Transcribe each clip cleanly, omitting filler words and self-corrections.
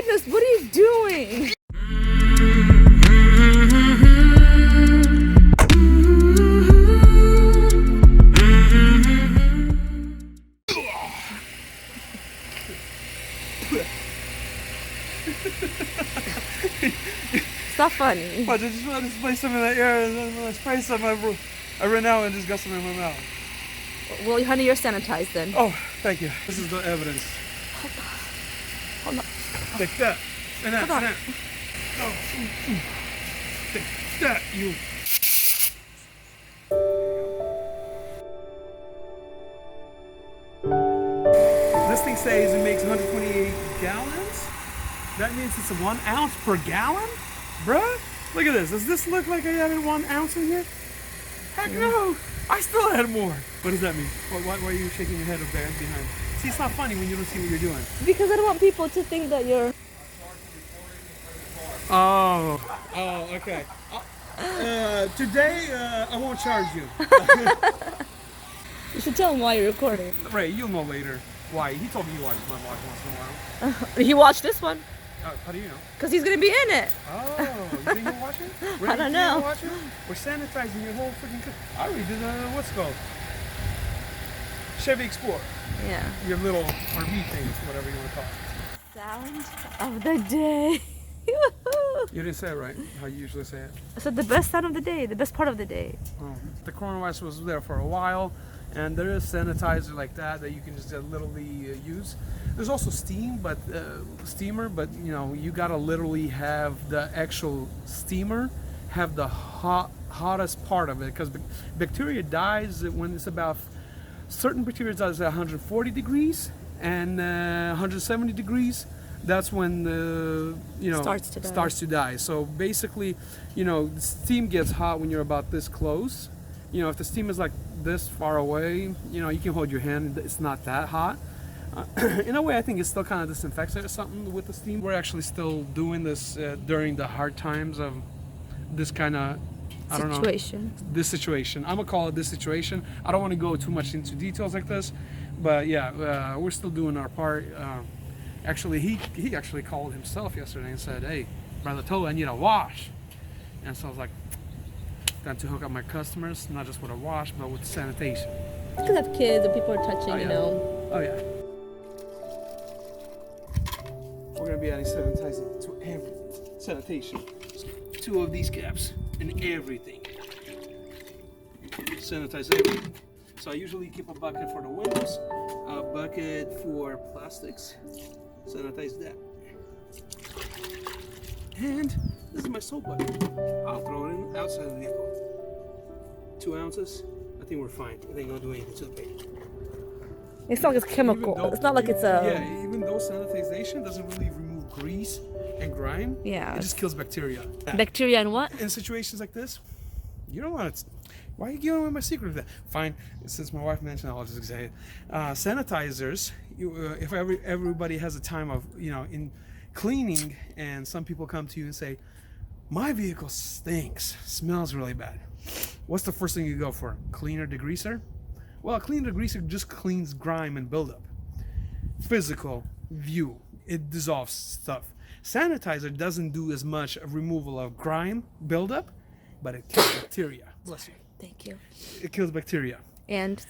goodness, what are you doing? It's not funny. I just wanted to spray some in the air, and then when I spray some, I ran out and just got some in my mouth. Well, honey, you're sanitized then. Oh, thank you. This is the evidence. Hold on. Take that. And that. Hold on. And that. Oh. Take that, you. This thing says it makes 128 gallons. That means it's 1 ounce per gallon? Bruh, look at this. Does this look like I added 1 ounce in here? Heck no. I still had more. What does that mean? Why are you shaking your head up there behind? See, it's not funny when you don't see what you're doing. Because I don't want people to think that you're... Oh, okay. Today, I won't charge you. You should tell him why you're recording. Ray, you'll know later why. He told me he watches my vlog once in a while. He watched this one. How do you know? Because he's going to be in it. Oh, you think he'll watch it? Ray, I don't know. Watch it? We're sanitizing your whole freaking... I already did what's it called? Chevy Explorer. Yeah. Your little RV thing, whatever you want to call it. Sound of the day. You didn't say it right, how you usually say it. I said the best sound of the day, the best part of the day. Oh. The coronavirus was there for a while, and there is sanitizer like that you can just literally use. There's also steamer, but you know, you gotta literally have the actual steamer have the hottest part of it, because bacteria dies when it's about certain bacteria dies at 140 degrees and 170 degrees. That's when the starts to die. So basically, you know, the steam gets hot when you're about this close. You know, if the steam is like this far away, you know, you can hold your hand. It's not that hot. In a way, I think it still kind of disinfects it or something with the steam. We're actually still doing this during the hard times of this kind of this situation. I'm gonna call it this situation. I don't want to go too much into details like this, but yeah, we're still doing our part. Actually, he actually called himself yesterday and said, "Hey, Brother Toly, I need a wash." And so I was like, time to hook up my customers, not just with a wash, but with sanitation. You could have kids and people are touching, you know. Oh yeah. We're gonna be adding sanitizing to everything. Sanitation. 2 of these caps and everything. Sanitize everything. So I usually keep a bucket for the windows, a bucket for plastics. Sanitize that. And this is my soap bucket. I'll throw it in outside the vehicle. 2 ounces. I think we're fine. I think I'll do anything to the paint. It's not like it's chemical. It's not like it's a... Yeah, even though sanitization doesn't really remove grease and grime, yeah, it just kills bacteria. Bacteria and what? In situations like this, you don't want to... Why are you giving away my secret of that? Fine, since my wife mentioned it, I'll just say it. Sanitizers, if everybody has a time of, you know, in cleaning, and some people come to you and say, my vehicle stinks, smells really bad. What's the first thing you go for? Cleaner degreaser? Well, a cleaner degreaser just cleans grime and buildup. Physical view, it dissolves stuff. Sanitizer doesn't do as much of removal of grime buildup, but it kills bacteria. Bless you. Thank you. It kills bacteria. And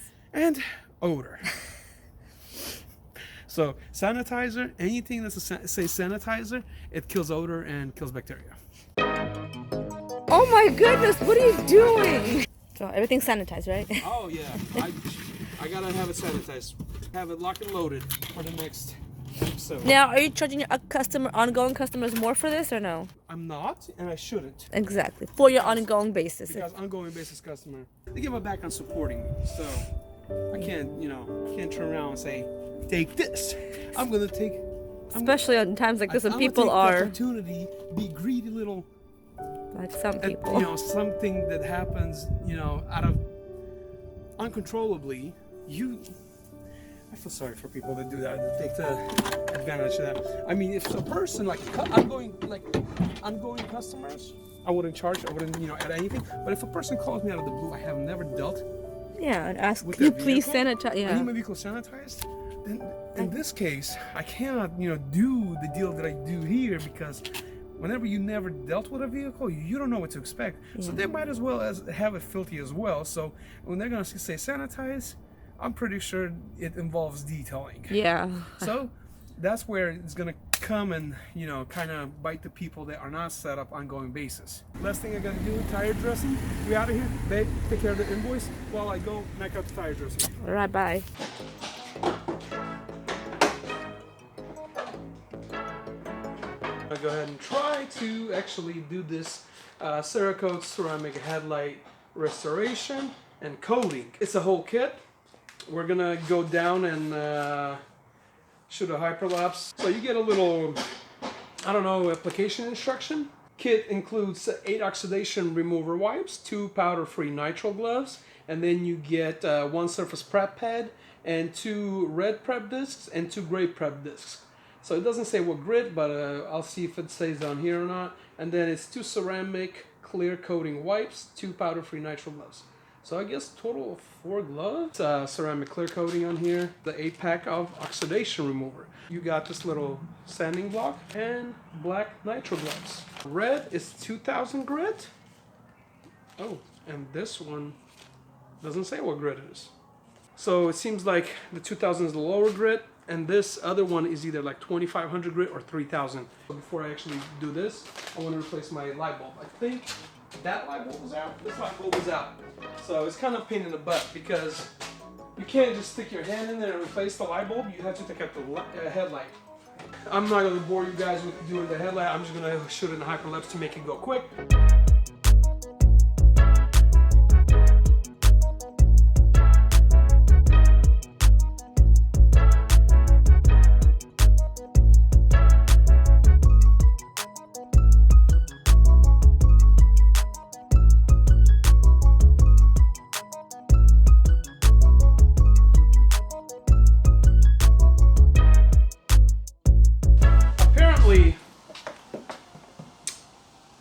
odor. So sanitizer, anything that says sanitizer, it kills odor and kills bacteria. Oh my goodness, what are you doing? So everything's sanitized, right? Oh yeah, I gotta have it sanitized. Have it locked and loaded for the next episode. Now, are you charging your ongoing customers more for this or no? I'm not, and I shouldn't. Exactly, for your ongoing basis. Because ongoing basis customer, they give my back on supporting me, so I can't, you know, turn around and say, take this. I'm gonna take. Especially on times like this when people take are. The opportunity, be greedy little. Like some people. You know, something that happens, you know, out of uncontrollably. I feel sorry for people that do that, that take the advantage of that. I mean, if a person like ongoing customers, I wouldn't charge. I wouldn't, you know, add anything. But if a person calls me out of the blue, I have never dealt. Yeah, and ask, with can you please sanitize? I Yeah. need my vehicle sanitized. in this case, I cannot, do the deal that I do here because whenever you never dealt with a vehicle, you don't know what to expect. Yeah. So they might as well have it filthy as well. So when they're gonna say sanitize, I'm pretty sure it involves detailing. Yeah. So that's where it's gonna come and kind of bite the people that are not set up on ongoing basis. Last thing I gotta do, tire dressing. We out of here, babe. Take care of the invoice while I go knock out the tire dressing. All right, bye. I'll go ahead and try to actually do this Cerakote ceramic headlight restoration and coating. It's a whole kit. We're gonna go down and shoot a hyperlapse. So you get a little, application instruction. Kit includes 8 oxidation remover wipes, 2 powder-free nitrile gloves, and then you get 1 surface prep pad and 2 red prep discs and 2 gray prep discs. So it doesn't say what grit, but I'll see if it stays down here or not. And then it's 2 ceramic clear coating wipes, 2 powder-free nitrile gloves. So I guess total of 4 gloves. Ceramic clear coating on here. The 8-pack of oxidation remover. You got this little sanding block and black nitrile gloves. Red is 2000 grit. Oh, and this one doesn't say what grit it is. So it seems like the 2000 is the lower grit, and this other one is either like 2500 grit or 3000. So before I actually do this, I want to replace my light bulb. I think that light bulb was out, this light bulb was out. So it's kind of a pain in the butt because you can't just stick your hand in there and replace the light bulb. You have to take out the headlight. I'm not going to bore you guys with doing the headlight. I'm just going to shoot it in hyperlapse to make it go quick.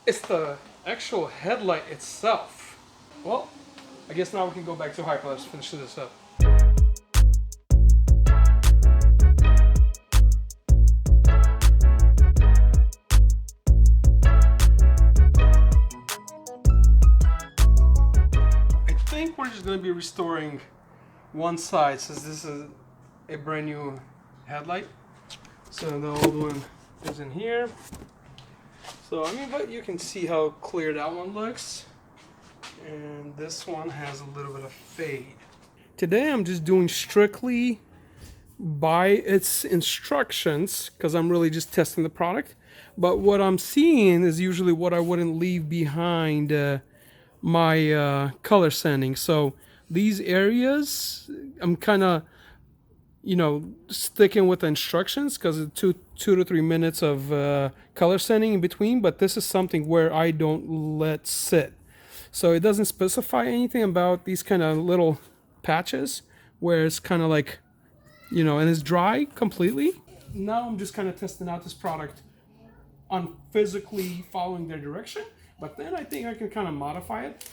It's the actual headlight itself. Well, I guess now we can go back to hyperlapse, finish this up. I think we're just going to be restoring one side since this is a brand new headlight. So the old one is in here. So but you can see how clear that one looks, and this one has a little bit of fade. Today I'm just doing strictly by its instructions because I'm really just testing the product. But what I'm seeing is usually what I wouldn't leave behind my color sanding. So these areas I'm kind of sticking with the instructions because it's 2 to 3 minutes of color sanding in between, but this is something where I don't let sit. So it doesn't specify anything about these kind of little patches where it's kind of like, and it's dry completely. Now I'm just kind of testing out this product on physically following their direction, but then I think I can kind of modify it.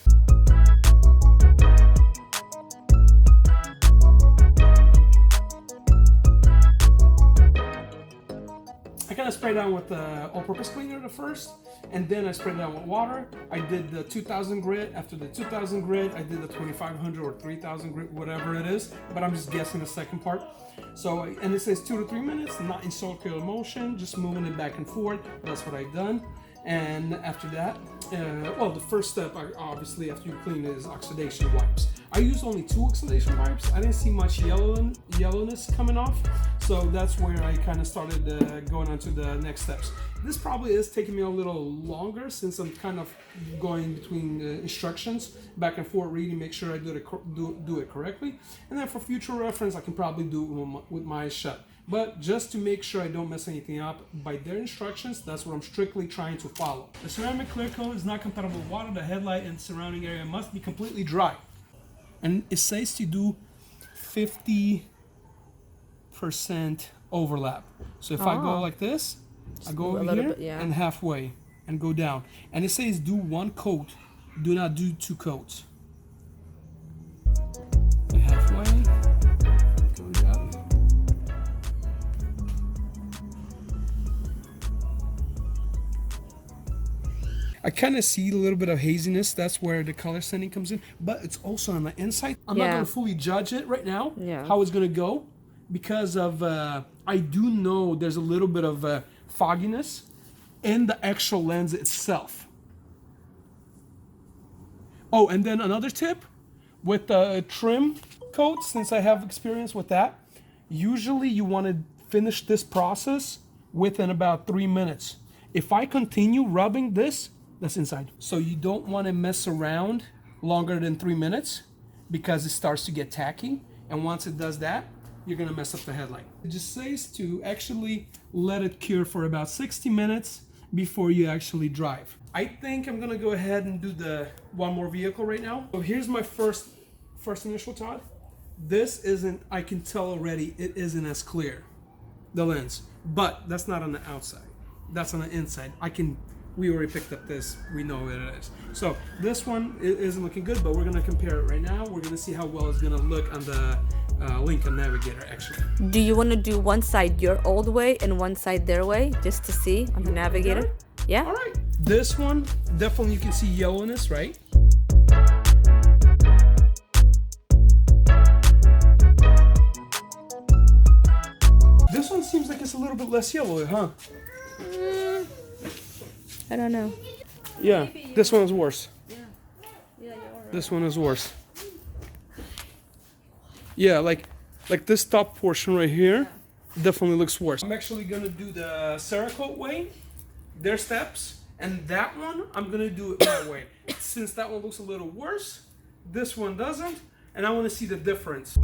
I kind of sprayed down with the all-purpose cleaner at first, and then I sprayed down with water. I did the 2000 grit. After the 2000 grit, I did the 2500 or 3000 grit, whatever it is, but I'm just guessing the second part. So, and it says 2 to 3 minutes, not in circular motion, just moving it back and forth. That's what I've done. And after that, the first step, obviously, after you clean is oxidation wipes. I used only 2 oxidation wipes. I didn't see much yellowness coming off, so that's where I kind of started going on to the next steps. This probably is taking me a little longer since I'm kind of going between instructions, back and forth, reading, make sure I do it correctly. And then for future reference, I can probably do it with my eyes shut. But just to make sure I don't mess anything up, by their instructions, that's what I'm strictly trying to follow. The ceramic clear coat is not compatible with water. The headlight and surrounding area must be completely dry. And it says to do 50% overlap. So if I go like this, I go over here and halfway and go down. And it says do 1 coat, do not do 2 coats. Halfway, goes up, I kind of see a little bit of haziness. That's where the color sanding comes in. But it's also on the inside. I'm not going to fully judge it right now, how it's going to go. Because of, I do know there's a little bit of fogginess in the actual lens itself. Oh, and then another tip with the trim coat, since I have experience with that, usually you want to finish this process within about 3 minutes. If I continue rubbing this, that's inside. So you don't want to mess around longer than 3 minutes because it starts to get tacky. And once it does that, you're gonna mess up the headlight. It just says to actually let it cure for about 60 minutes before you actually drive. I think I'm gonna go ahead and do the one more vehicle right now. So here's my first initial thought. This isn't, I can tell already, it isn't as clear, the lens. But that's not on the outside. That's on the inside. We already picked up this, we know what it is. So this one isn't looking good, but we're gonna compare it right now. We're gonna see how well it's gonna look on the Lincoln Navigator actually. Do you want to do one side your old way and one side their way, just to see on the Navigator? Yeah? All right. This one, definitely you can see yellowness, right? This one seems like it's a little bit less yellow, huh? I don't know. Yeah, this one is worse. Yeah, you're right. This one is worse. Yeah, like this top portion right here definitely looks worse. I'm actually gonna do the Cerakote way, their steps, and that one I'm gonna do it my way. Since that one looks a little worse, this one doesn't, and I want to see the difference.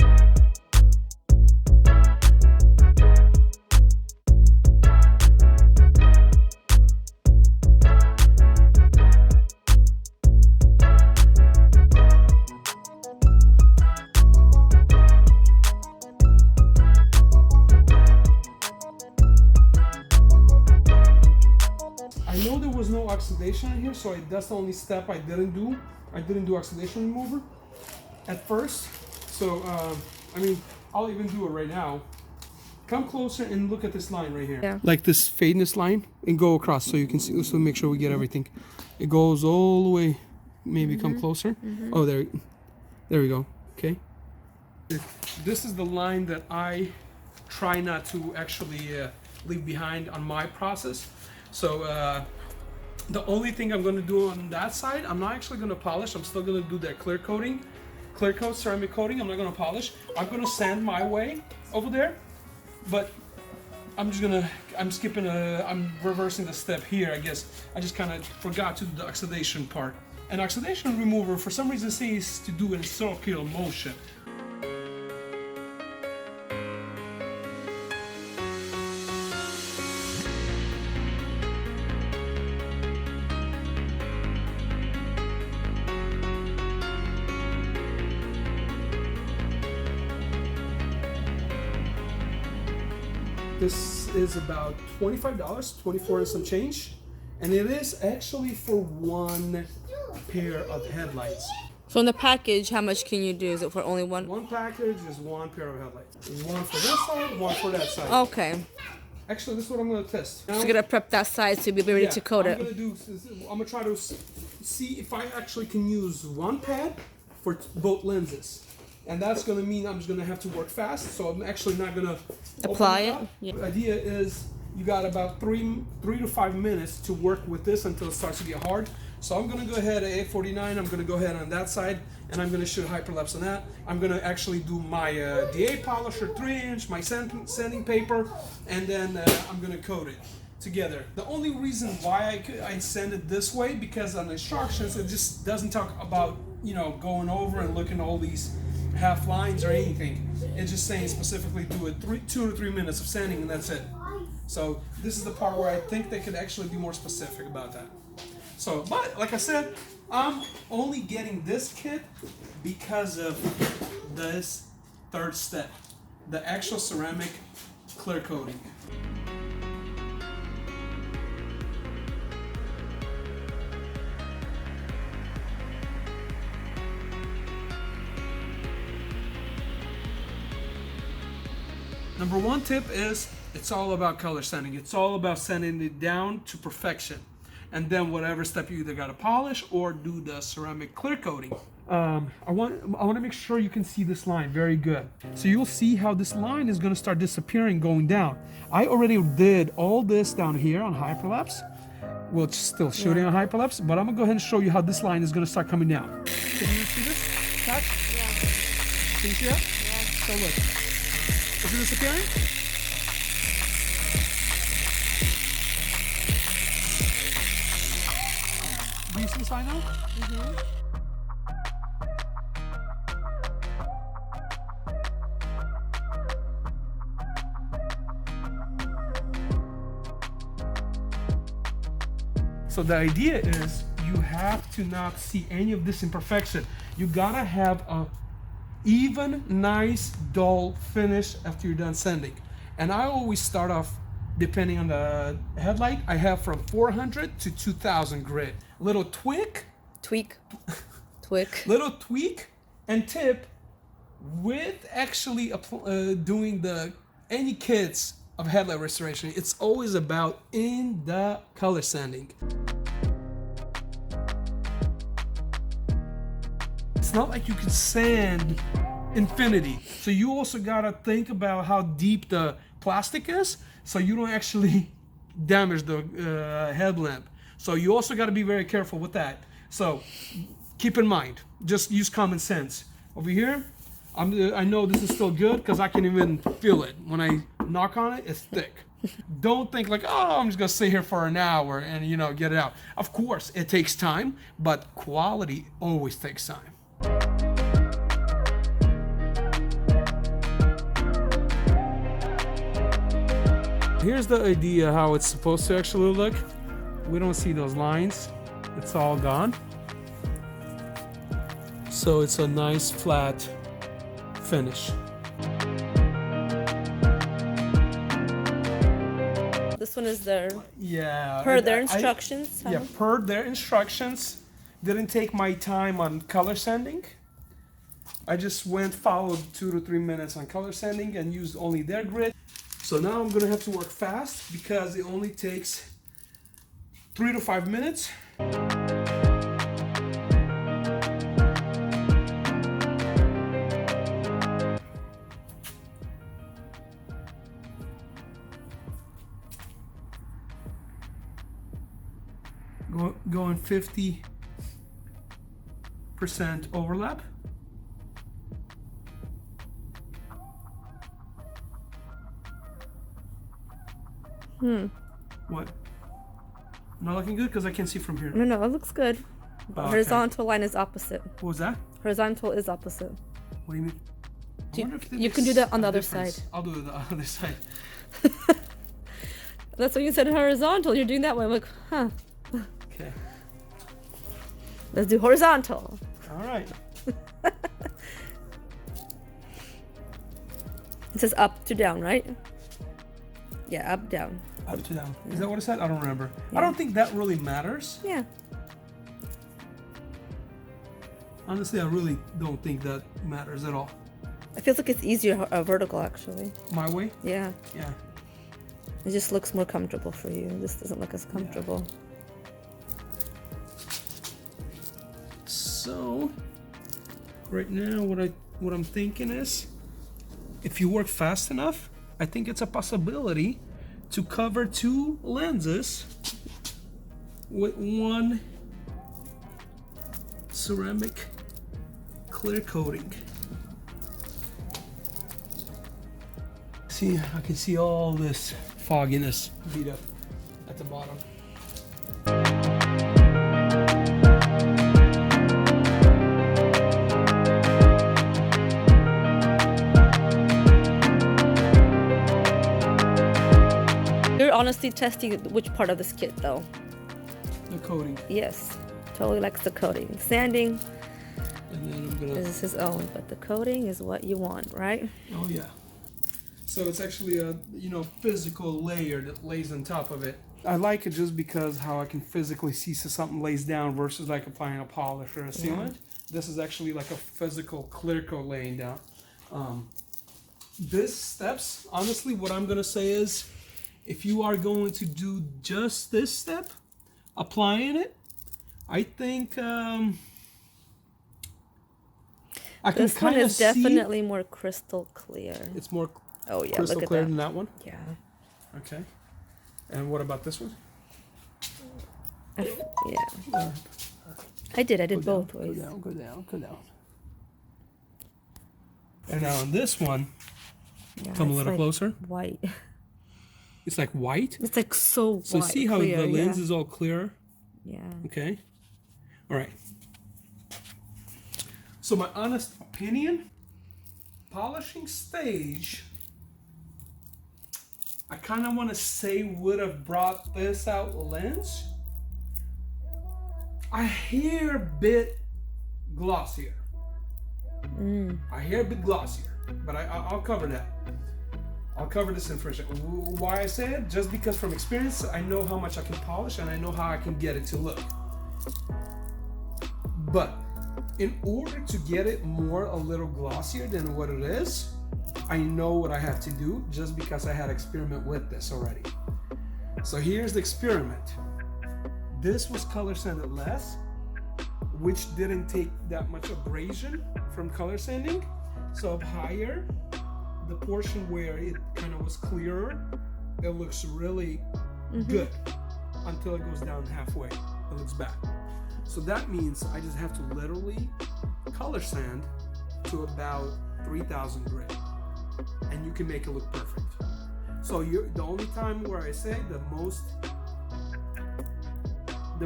Oxidation in here, so that's the only step I didn't do. I didn't do oxidation remover at first, so I mean, I'll even do it right now. Come closer and look at this line right here. Yeah. Like this fadeness line, and go across so you can see. So make sure we get everything. It goes all the way. Maybe come closer. Oh, there we go. Okay. This is the line that I try not to actually leave behind on my process. So. The only thing I'm going to do on that side, I'm not actually going to polish. I'm still going to do that clear coat ceramic coating. I'm not going to polish. I'm going to sand my way over there, but I'm reversing the step here, I guess. I just kind of forgot to do the oxidation part. And oxidation remover, for some reason, says to do it in circular motion. This is about $25, 24 and some change, and it is actually for one pair of headlights. So in the package, how much can you do? Is it for only one? One package is one pair of headlights. There's one for this side, one for that side. Okay. Actually, this is what I'm going to test. So you're going to prep that side to be ready to coat it. I'm going to try to see if I actually can use one pad for both lenses. And that's going to mean I'm just going to have to work fast, so I'm actually not going to apply it. Yeah. The idea is you got about 3 to 5 minutes to work with this until it starts to get hard. So I'm going to go ahead at 849. I'm going to go ahead on that side, and I'm going to shoot hyperlapse on that. I'm going to actually do my DA polisher 3-inch, my sanding paper, and then I'm going to coat it together. The only reason why I send it this way, because on the instructions it just doesn't talk about, you know, going over and looking at all these half lines or anything. It's just saying specifically do it 2 to 3 minutes of sanding, and that's it. So this is the part where I think they could actually be more specific about that. So, but like I said, I'm only getting this kit because of this third step, the actual ceramic clear coating. Number one tip is it's all about color sanding. It's all about sanding it down to perfection. and then whatever step you either got to polish or do the ceramic clear coating. I want to make sure you can see this line very good. So you'll see how this line is going to start disappearing, going down. I already did all this down here on hyperlapse. Well, it's still shooting on hyperlapse, but I'm gonna go ahead and show you how this line is gonna start coming down. Can you see this? Catch? Yeah. Can you see that? Yeah. So look. Is it disappearing? Do you see this line now? Mm-hmm. So the idea is you have to not see any of this imperfection. You gotta have a even, nice, dull finish after you're done sanding. And I always start off, depending on the headlight, I have from 400 to 2000 grit. Little tweak, little tweak and tip with actually doing any kits of headlight restoration. It's always about in the color sanding. It's not like you can sand infinity. So you also gotta think about how deep the plastic is so you don't actually damage the headlamp. So you also gotta be very careful with that. So keep in mind, just use common sense. Over here, I know this is still good because I can even feel it. When I knock on it, it's thick. Don't think like, oh, I'm just gonna sit here for an hour and get it out. Of course, it takes time, but quality always takes time. Here's the idea how it's supposed to actually look. We don't see those lines. It's all gone. So it's a nice flat finish. This one is their Yeah. per their instructions. Yeah, per their instructions. Didn't take my time on color sanding. I just followed 2 to 3 minutes on color sanding and used only their grit. So now I'm gonna have to work fast because it only takes 3 to 5 minutes. Going 50% overlap. What? Not looking good because I can't see from here. No, it looks good. But Okay. horizontal line is opposite. What was that? Horizontal is opposite. What do you mean? I wonder if You can do that on the a other difference. side. I'll do it on the other side. That's when you said horizontal. You're doing that way. I'm like, huh. Okay. Let's do horizontal. All right. It says up to down, right? Yeah, up, down. Up to down. Is that what it said? I don't remember. Yeah. I don't think that really matters. Yeah. Honestly, I really don't think that matters at all. It feels like it's easier vertical, actually. My way? Yeah. Yeah. It just looks more comfortable for you. This doesn't look as comfortable. So, right now, what I'm thinking is, if you work fast enough, I think it's a possibility to cover 2 lenses with 1 ceramic clear coating. See, I can see all this fogginess beat up at the bottom. You're honestly testing which part of this kit, though. The coating. Yes. Toly likes the coating. Sanding And then I'm gonna... is his own, but the coating is what you want, right? Oh yeah. So it's actually a physical layer that lays on top of it. I like it just because how I can physically see something lays down versus like applying a polish or a sealant. This is actually like a physical clear coat laying down. This steps, honestly, what I'm gonna say is, if you are going to do just this step, applying it, I think I can This one kind of is see definitely more crystal clear. it's more Oh yeah, crystal look at clear that. than that one. Yeah. Okay. And what about this one? Yeah. I did both ways. Go down. And now on this one, Yeah, come a it's little like closer. White. It's like white. It's like so So white, see how clear, the lens yeah. is all clear? Yeah. Okay. All right. So my honest opinion, polishing stage, I kind of want to say would have brought this out lens. I hear a bit glossier. I hear a bit glossier, but I'll cover that. I'll cover this information. Why I say it? Just because from experience, I know how much I can polish and I know how I can get it to look. But in order to get it a little glossier than what it is, I know what I have to do just because I had experiment with this already. So here's the experiment. This was color sanded less, which didn't take that much abrasion from color sanding. So up higher, the portion where it kind of was clearer, it looks really good until it goes down halfway. It looks bad. So that means I just have to literally color sand to about 3000 grit, and you can make it look perfect. So the only time where I say the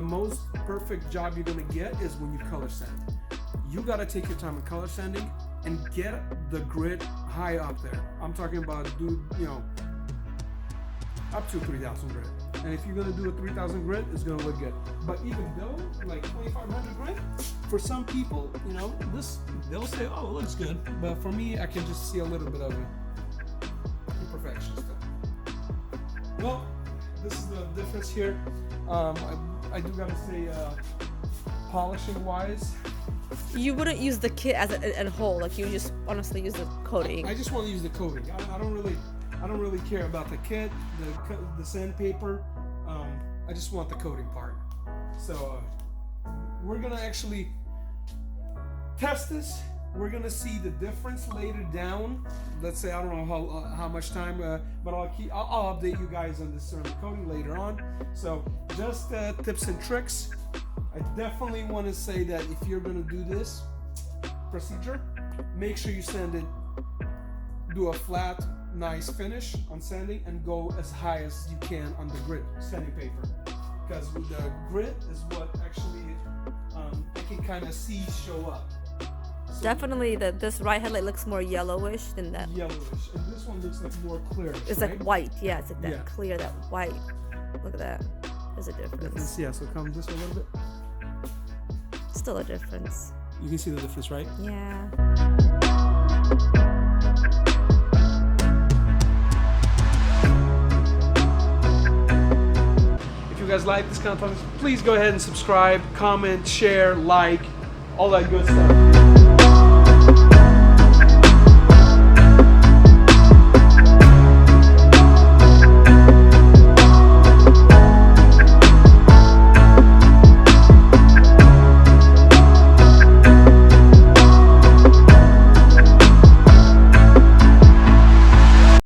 most perfect job you're gonna get is when you color sand. You gotta take your time in color sanding and get the grit high up there. I'm talking about up to 3000 grit. And if you're gonna do a 3000 grit, it's gonna look good. But even though, like 2500 grit, for some people, they'll say, oh, it looks good. But for me, I can just see a little bit of imperfection still. Well, this is the difference here. I do gotta say, polishing wise, You wouldn't use the kit as a whole, like you just honestly use the coating. I just want to use the coating. I don't really care about the kit, the sandpaper. I just want the coating part. So we're gonna actually test this. We're gonna see the difference later down. Let's say I don't know how much time, but I'll update you guys on this ceramic coating later on. So just tips and tricks. I definitely want to say that if you're gonna do this procedure, make sure you sand it. Do a flat, nice finish on sanding, and go as high as you can on the grit sanding paper, because with the grit is what actually I can kind of see show up. So Definitely, this right headlight looks more yellowish than that. Yellowish, and this one looks like more clear. It's right? like white, yeah. It's like that Yeah. clear, that white. Look at that. There's a difference. Yeah, so come this way a little bit. Still a difference. You can see the difference, right? Yeah. If you guys like this kind of content, please go ahead and subscribe, comment, share, like, all that good stuff.